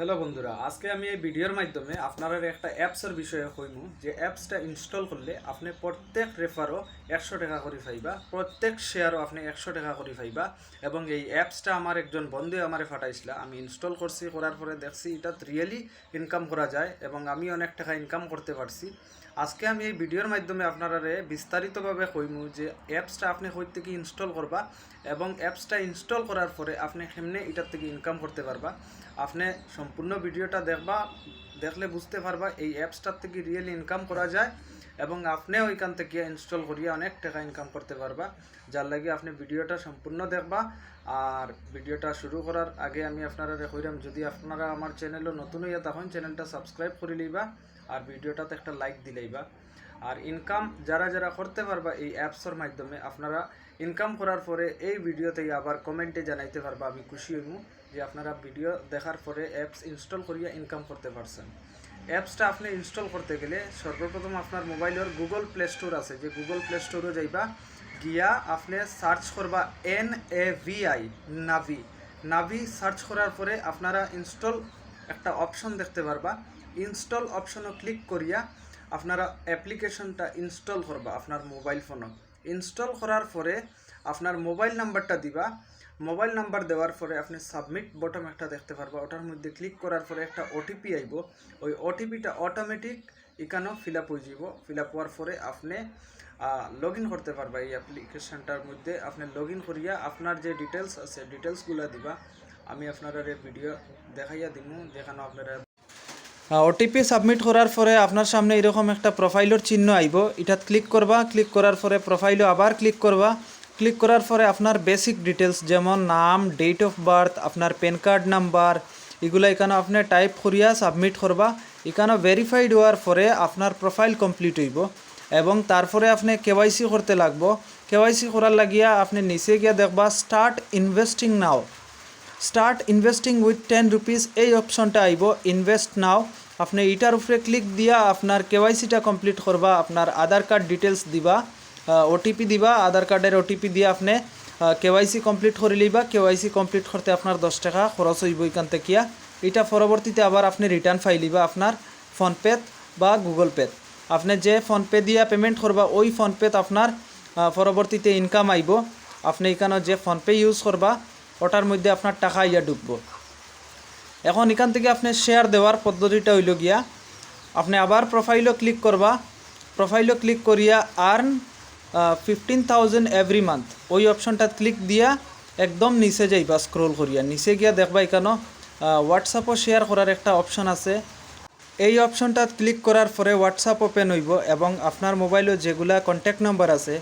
Hello বন্ধুরা, আজকে আমি এই ভিডিওর মাধ্যমে আপনারা একটা অ্যাপসের বিষয়ে কইমু যে অ্যাপসটা ইনস্টল করলে আপনি প্রত্যেক রেফারও 100 টাকা করে পাইবা, প্রত্যেক শেয়ারও আপনি 100 টাকা করে পাইবা। এবং এই অ্যাপসটা আমার একজন বন্ধু আমারে ফাটাইছিলা, আমি ইনস্টল করছি, করার পরে দেখছি এটা রিয়েলি ইনকাম করা যায় এবং আমি অনেক টাকা ইনকাম করতে পারছি। আজকে আমি এই ভিডিওর মাধ্যমে আপনারা বিস্তারিতভাবে কইমু যে অ্যাপসটা আপনি কই থেকে ইনস্টল করবা এবং অ্যাপসটা ইনস্টল করার পরে আপনি কেমনে এটার থেকে ইনকাম করতে পারবা। আপনি সম্পূর্ণ ভিডিওটা দেখলে বুঝতে পারবা এই অ্যাপসটার থেকে রিয়েলি ইনকাম করা যায় এবং আপনি ওইখান থেকে ইনস্টল করিয়ে অনেক টাকা ইনকাম করতে পারবা। যার লাগে আপনি ভিডিওটা সম্পূর্ণ দেখবা। আর ভিডিওটা শুরু করার আগে আমি আপনারা কইরাম, যদি আপনারা আমার চ্যানেলও নতুন হইয়া তখন চ্যানেলটা সাবস্ক্রাইব করে লইবা আর ভিডিওটাতে একটা লাইক দিলেইবা। আর ইনকাম যারা যারা করতে পারবা এই অ্যাপসের মাধ্যমে, আপনারা ইনকাম করার পরে এই ভিডিওতে আবার কমেন্টে জানাইতে পারবা, আমি খুশি হইমু যে আপনারা ভিডিও দেখার পরে অ্যাপস ইনস্টল করিয়া ইনকাম করতে পারছেন। অ্যাপসটা আপনি ইনস্টল করতে গেলে সর্বপ্রথম আপনার মোবাইলের গুগল প্লে স্টোর আছে, যে গুগল প্লে স্টোরে যাইবা, গিয়া আপনি সার্চ করবা NAVI, নাভি সার্চ করার পরে আপনারা ইনস্টল একটা অপশন দেখতে পারবা। ইনস্টল অপশনও ক্লিক করিয়া আপনারা অ্যাপ্লিকেশনটা ইনস্টল করবা আপনার মোবাইল ফোনও। ইনস্টল করার পরে আপনার মোবাইল নাম্বারটা দিবা। মোবাইল নাম্বার দেওয়ার পরে আপনি সাবমিট বটম একটা দেখতে পারবা, ওটার মধ্যে ক্লিক করার পরে একটা ওটিপি আইব। ওই ওটিপিটা অটোমেটিক এখানেও ফিল আপ হয়ে যাব। ফিল আপ হওয়ার পরে আপনি লগ ইন করতে পারবা এই অ্যাপ্লিকেশনটার মধ্যে। আপনি লগ ইন করিয়া আপনার যে ডিটেলস আছে ডিটেলসগুলো দিবা। আমি আপনারা ভিডিও দেখাইয়া দিমু যেখানে আপনারা ওটিপি সাবমিট করার পরে আপনার সামনে এরকম একটা প্রোফাইলের চিহ্ন আইব, এটাত ক্লিক করবা। ক্লিক করার পরে প্রোফাইলও আবার ক্লিক করবা। ক্লিক করার পরে আপনার বেসিক ডিটেলস যেমন নাম, ডেট অফ বার্থ, আপনার প্যান কার্ড নাম্বার, এগুলো এখানে আপনি টাইপ করিয়া সাবমিট করবা। এখানে ভেরিফাইড হওয়ার পরে আপনার প্রোফাইল কমপ্লিট হইব এবং তারপরে আপনি কেওয়াইসি করতে লাগবো। কেওয়াইসি করার লাগিয়া আপনি নিচে গিয়া দেখবা start investing now, start investing with 10 rupees, এই অপশনটা আইব ইনভেস্ট নাও। আপনি এটার উপরে ক্লিক দিয়া আপনার কেওয়াইসিটা কমপ্লিট করবা। আপনার আধার কার্ড ডিটেলস দিবা, ওটিপি দিবা, আধার কার্ডের ওটিপি দিয়ে আপনি কেওয়াইসি কমপ্লিট করে লইবা। কেওয়াইসি কমপ্লিট করতে আপনার 10 টাকা খরচ হইব এখান থেকে। এটা পরবর্তীতে আবার আপনি রিটার্ন ফাইলিবা আপনার ফোনপে বা গুগল পে। আপনি যে ফোনপে দিয়া পেমেন্ট করবা ওই ফোনপেত আপনার পরবর্তীতে ইনকাম আইব। আপনি এখানে যে ফোনপে ইউজ করবা ওটার মধ্যে আপনার টাকা ইয়া ঢুকবো। এখন এখান থেকে আপনি শেয়ার দেওয়ার পদ্ধতিটা হইল গিয়া, আপনি আবার প্রোফাইলও ক্লিক করবা। প্রোফাইলও ক্লিক করিয়া আর্ন 15,000 এভরি মান্থ, ওই অপশনটা ক্লিক দিয়া একদম নিচে যাইবা, স্ক্রোল করিয়া নিচে গিয়া দেখবা এখানে হোয়াটসঅ্যাপও শেয়ার করার একটা অপশন আছে। এই অপশনটা ক্লিক করার পরে হোয়াটসঅ্যাপ ওপেন হইব এবং আপনার মোবাইলে যেগুলা কন্ট্যাক্ট নাম্বার আছে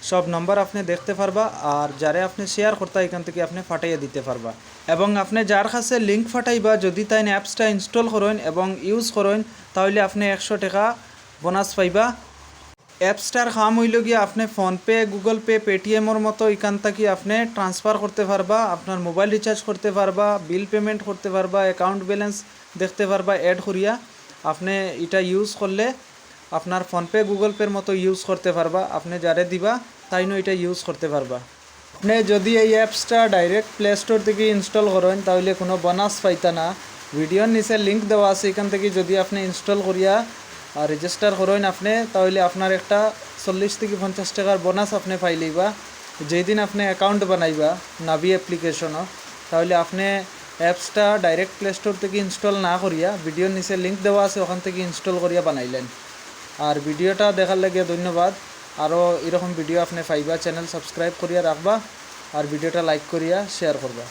সব নাম্বার আপনি দেখতে পারবা। আর যারে আপনি শেয়ার করতে এখান থেকে আপনি ফাটাইয়া দিতে পারবা এবং আপনি যার কাছে লিঙ্ক ফাটাইবা যদি তাই অ্যাপসটা ইনস্টল করেন এবং ইউজ করেন তাহলে আপনি 100 টাকা বোনাস পাইবা। অ্যাপসটার কাম হইল গিয়ে আপনি ফোনপে, গুগল পে, পেটিএমের মতো এখান থেকে আপনি ট্রান্সফার করতে পারবা, আপনার মোবাইল রিচার্জ করতে পারবা, বিল পেমেন্ট করতে পারবা, অ্যাকাউন্ট ব্যালেন্স দেখতে পারবা অ্যাড করিয়া। আপনি এটা ইউজ করলে আপনার ফোনপে, গুগল পের মতো ইউজ করতে পারবা। আপনি যারে দিবা তাই নয় এটা ইউজ করতে পারবা। আপনি যদি এই অ্যাপসটা ডাইরেক্ট প্লে স্টোর থেকে ইনস্টল করেন তাহলে কোনো বোনাস পাইতা না। ভিডিওর নিচে লিঙ্ক দেওয়া আছে, এখান থেকে যদি আপনি ইনস্টল করিয়া আর রেজিস্টার করেন আপনি তাহলে আপনার একটা 40 থেকে 50 টাকার বোনাস আপনি পাইলেইবা। যেই দিন আপনি অ্যাকাউন্ট বানাইবা নাভি অ্যাপ্লিকেশনও, তাহলে আপনি অ্যাপসটা ডাইরেক্ট প্লে স্টোর থেকে ইনস্টল না করিয়া ভিডিওর নিচে লিঙ্ক দেওয়া আছে ওখান থেকে ইনস্টল করিয়া বানাইলেন। আর ভিডিওটা দেখার লাগে ধন্যবাদ। আরও এরকম ভিডিও আপনি পাইবা, চ্যানেল সাবস্ক্রাইব করিয়া রাখবা আর ভিডিওটা লাইক করিয়া শেয়ার করবা।